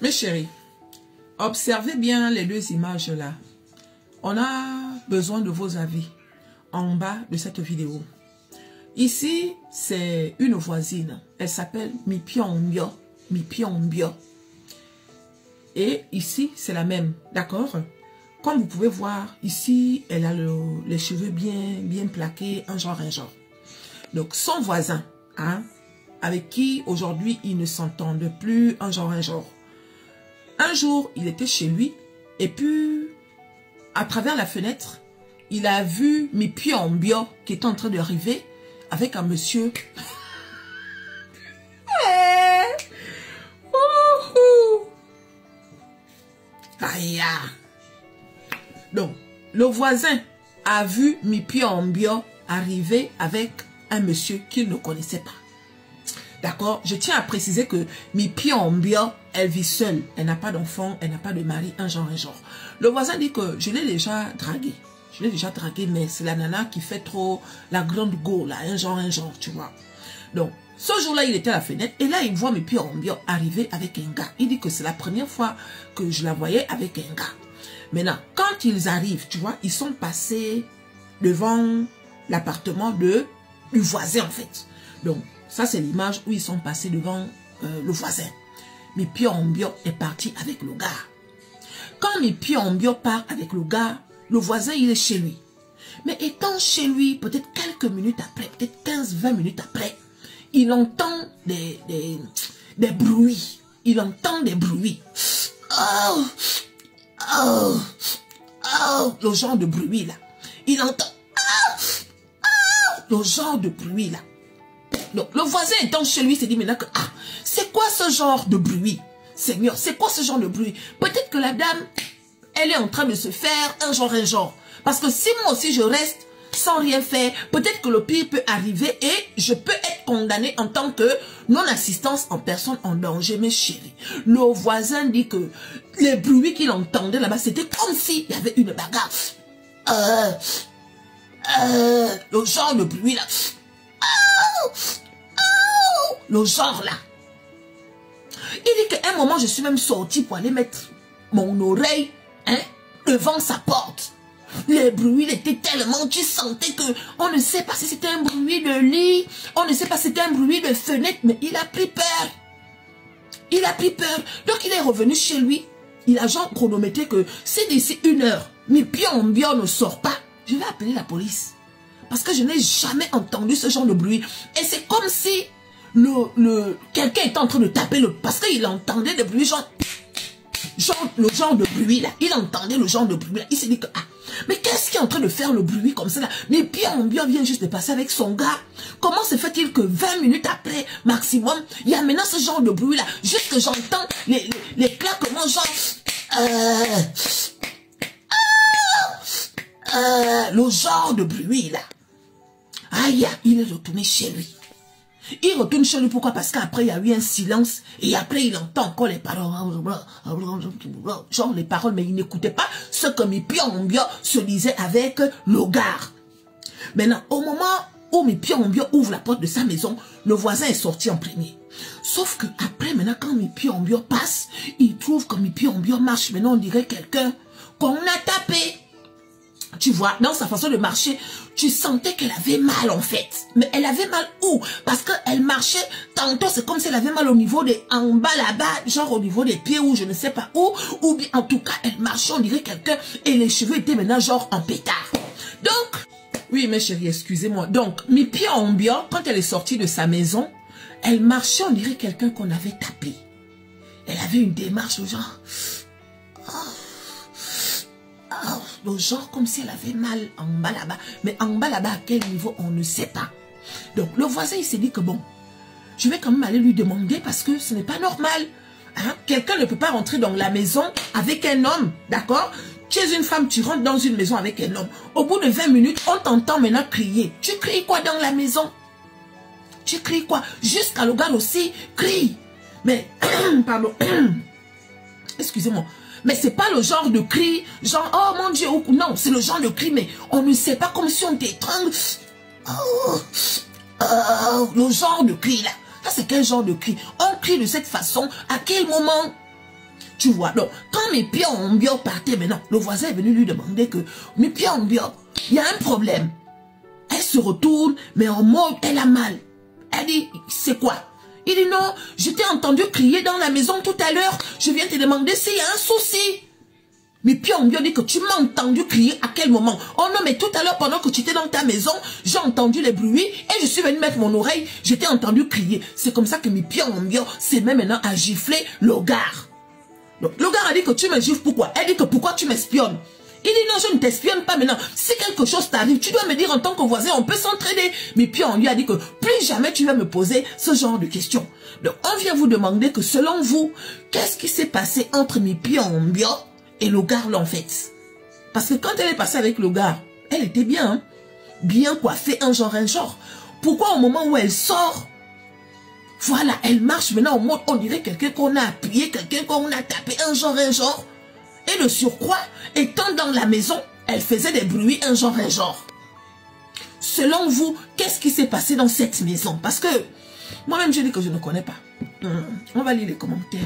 Mes chéris, observez bien les deux images là. On a besoin de vos avis en bas de cette vidéo. Ici, c'est une voisine. Elle s'appelle Mipiombio. Mipiombio. Et ici, c'est la même. D'accord? Comme vous pouvez voir, ici, elle a les cheveux bien plaqués, un genre. Donc, son voisin, hein, avec qui aujourd'hui, ils ne s'entendent plus, un genre. Un jour, il était chez lui, et puis, à travers la fenêtre, il a vu Mipiombio qui était en train d'arriver avec un monsieur. Aïe. Donc, le voisin a vu Mipiombio arriver avec un monsieur qu'il ne connaissait pas. D'accord? Je tiens à préciser que Mipiombio, elle vit seule. Elle n'a pas d'enfant, elle n'a pas de mari, un genre. Le voisin dit que je l'ai déjà dragué. Je l'ai déjà dragué, mais c'est la nana qui fait trop la grande go, là, un genre, tu vois. Donc, ce jour-là, il était à la fenêtre, et là, il voit Mipiombio arriver avec un gars. Il dit que c'est la première fois que je la voyais avec un gars. Maintenant, quand ils arrivent, tu vois, ils sont passés devant l'appartement du voisin, en fait. Donc, ça, c'est l'image où ils sont passés devant le voisin. Mipiombio est parti avec le gars. Quand Mipiombio part avec le gars, le voisin, il est chez lui. Mais étant chez lui, peut-être quelques minutes après, peut-être 15-20 minutes après, il entend des bruits. Il entend des bruits. Le genre de bruit là. Il entend le genre de bruit là. Donc, le voisin étant chez lui, s'est dit maintenant que, c'est quoi ce genre de bruit? Seigneur, c'est quoi ce genre de bruit? Peut-être que la dame, elle est en train de se faire un genre. Parce que si moi aussi je reste sans rien faire, peut-être que le pire peut arriver et je peux être condamné en tant que non-assistance en personne en danger, mes chéris. Le voisin dit que les bruits qu'il entendait là-bas, c'était comme s'il y avait une bagarre. Le genre de bruit là. Le genre là. Il dit qu'à un moment, je suis même sorti pour aller mettre mon oreille devant sa porte. Les bruits étaient tellement, tu sentais que on ne sait pas si c'était un bruit de lit, on ne sait pas si c'était un bruit de fenêtre, mais il a pris peur. Il a pris peur. Donc il est revenu chez lui. Il a genre chronométré que si d'ici 1 heure, Mipiombio ne sort pas, je vais appeler la police. Parce que je n'ai jamais entendu ce genre de bruit. Et c'est comme si quelqu'un était en train de taper parce qu'il entendait des bruits le genre de bruit là. Il entendait le genre de bruit là. Il s'est dit que, mais qu'est-ce qui est en train de faire le bruit comme ça là? Mais Mipiombio vient juste de passer avec son gars. Comment se fait-il que 20 minutes après, maximum, il y a maintenant ce genre de bruit là? Juste que j'entends les claquements genre... le genre de bruit là. Aïe, il est retourné chez lui. Il retourne chez lui, pourquoi? Parce qu'après, il y a eu un silence. Et après, il entend encore les paroles. Genre les paroles, mais il n'écoutait pas ce que Mipiombio se disait avec le gars. Maintenant, au moment où Mipiombio ouvre la porte de sa maison, le voisin est sorti en premier. Sauf que après, maintenant, quand Mipiombio passe, il trouve que Mipiombio marche. Maintenant, on dirait quelqu'un qu'on a tapé. Tu vois, dans sa façon de marcher, tu sentais qu'elle avait mal en fait. Mais elle avait mal où? Parce qu'elle marchait, tantôt c'est comme si elle avait mal au niveau des, en bas là-bas, genre au niveau des pieds ou je ne sais pas où. Ou bien en tout cas, elle marchait, on dirait quelqu'un, et les cheveux étaient maintenant genre en pétard. Donc, oui mes chéris, excusez-moi. Donc, Mipiombio, quand elle est sortie de sa maison, elle marchait, on dirait quelqu'un qu'on avait tapé. Elle avait une démarche genre... le genre comme si elle avait mal en bas là-bas. Mais en bas là-bas, à quel niveau, on ne sait pas. Donc, le voisin, il s'est dit que bon, je vais quand même aller lui demander parce que ce n'est pas normal. Hein? Quelqu'un ne peut pas rentrer dans la maison avec un homme, d'accord? Tu es une femme, tu rentres dans une maison avec un homme. Au bout de 20 minutes, on t'entend maintenant crier. Tu cries quoi dans la maison? Tu cries quoi? Jusqu'à le gars aussi crie. Mais, pardon, excusez-moi. Mais c'est pas le genre de cri, genre, oh mon Dieu, non, c'est le genre de cri, mais on ne sait pas, comme si on t'étrangle. Le genre de cri là. Ça, c'est quel genre de cri? On crie de cette façon, à quel moment? Tu vois, donc, quand mes pieds ont bien parté maintenant, le voisin est venu lui demander que, mes pieds ont bien, il y a un problème. Elle se retourne, mais en mode, elle a mal. Elle dit, c'est quoi? Il dit, non, je t'ai entendu crier dans la maison tout à l'heure, je viens te demander s'il y a un souci. Mes pieds ont bien dit que tu m'as entendu crier à quel moment? Oh non, mais tout à l'heure, pendant que tu étais dans ta maison, j'ai entendu les bruits et je suis venu mettre mon oreille, je t'ai entendu crier. C'est comme ça que mes pieds ont bien, c'est même maintenant à gifler le gars. Donc, le gars a dit que tu me gifles pourquoi? Elle dit que pourquoi tu m'espionnes? Il dit non, je ne t'espionne pas maintenant. Si quelque chose t'arrive, tu dois me dire en tant que voisin, on peut s'entraider. Mais puis on lui a dit que plus jamais tu vas me poser ce genre de questions. Donc on vient vous demander que selon vous, qu'est-ce qui s'est passé entre mes pieds en bio et le gars en fait? Parce que quand elle est passée avec le gars, elle était bien, hein? Bien coiffée, un genre. Pourquoi au moment où elle sort, voilà, elle marche maintenant au mode, on dirait quelqu'un qu'on a appuyé, quelqu'un qu'on a tapé, un genre. Et le surcroît, étant dans la maison, elle faisait des bruits, un genre. Selon vous, qu'est-ce qui s'est passé dans cette maison? Parce que moi-même, je dis que je ne connais pas. On va lire les commentaires.